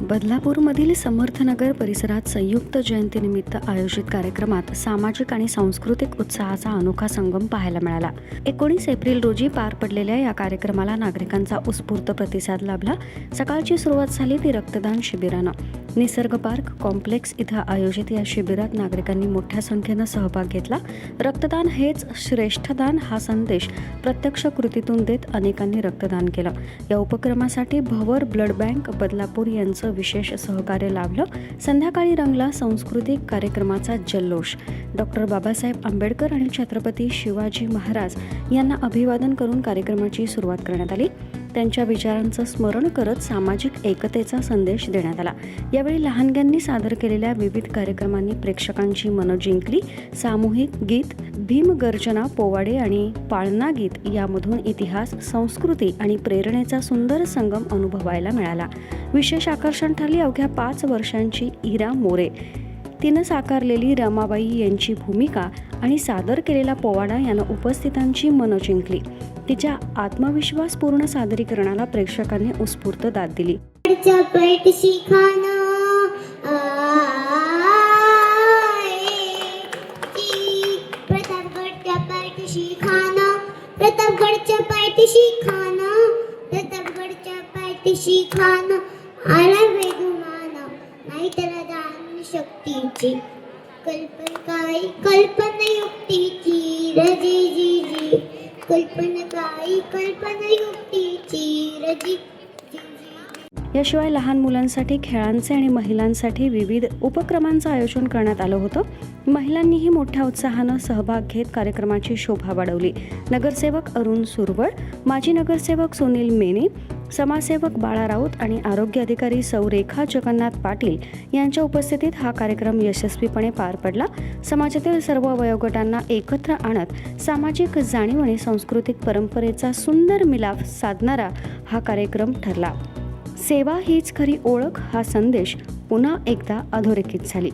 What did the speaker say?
बदलापूरमधील समर्थनगर परिसरात संयुक्त जयंतीनिमित्त आयोजित कार्यक्रमात सामाजिक आणि सांस्कृतिक उत्साहाचा अनोखा संगम पाहायला मिळाला. 19 एप्रिल रोजी पार पडलेल्या या कार्यक्रमाला नागरिकांचा उत्स्फूर्त प्रतिसाद लाभला. सकाळची सुरुवात झाली ती रक्तदान शिबिरानं. निसर्ग पार्क कॉम्प्लेक्स इथं आयोजित या शिबिरात नागरिकांनी मोठ्या संख्येनं सहभाग घेतला. रक्तदान हेच श्रेष्ठदान हा संदेश प्रत्यक्ष कृतीतून देत अनेकांनी रक्तदान केलं. या उपक्रमासाठी भवर ब्लड बँक बदलापूर यांचं विशेष सहकार्य लाभलं. संध्याकाळी रंगला सांस्कृतिक कार्यक्रमाचा जल्लोष. डॉक्टर बाबासाहेब आंबेडकर आणि छत्रपती शिवाजी महाराज यांना अभिवादन करून कार्यक्रमाची सुरुवात करण्यात आली. त्यांच्या विचारांचं स्मरण करत सामाजिक एकतेचा संदेश देण्यात आला. यावेळी लहानग्यांनी सादर केलेल्या विविध कार्यक्रमांनी प्रेक्षकांची मनं जिंकली. सामूहिक गीत, भीमगर्जना, पोवाडे आणि पाळणा गीत यामधून इतिहास, संस्कृती आणि प्रेरणेचा सुंदर संगम अनुभवायला मिळाला. विशेष आकर्षण ठरली अवघ्या 5 वर्षांची इरा मोरे. तिनं साकारलेली रमाबाई यांची भूमिका आणि सादर केलेला पोवाडा यानं उपस्थितांची मनं जिंकली. तिच्या आत्मविश्वासपूर्ण सादरीकरणाला प्रेक्षकांनी उत्स्फूर्त दाद दिली. शक्तीची कल्पना युक्तीची रजी कल्पना युक्तीची रजी. याशिवाय लहान मुलांसाठी खेळांचे आणि महिलांसाठी विविध उपक्रमांचं आयोजन करण्यात आलं होतं. महिलांनीही मोठ्या उत्साहानं सहभाग घेत कार्यक्रमाची शोभा वाढवली. नगरसेवक अरुण सुरवळ, माजी नगरसेवक सुनील मेने, समाजसेवक बाळा राऊत आणि आरोग्य अधिकारी सौ रेखा जगन्नाथ पाटील यांच्या उपस्थितीत हा कार्यक्रम यशस्वीपणे पार पडला. समाजातील सर्व वयोगटांना एकत्र आणत सामाजिक जाणीव आणि सांस्कृतिक परंपरेचा सुंदर मिलाफ साधणारा हा कार्यक्रम ठरला. सेवा हीच खरी ओळख हा संदेश पुन्हा एकदा अधोरेखित झाली.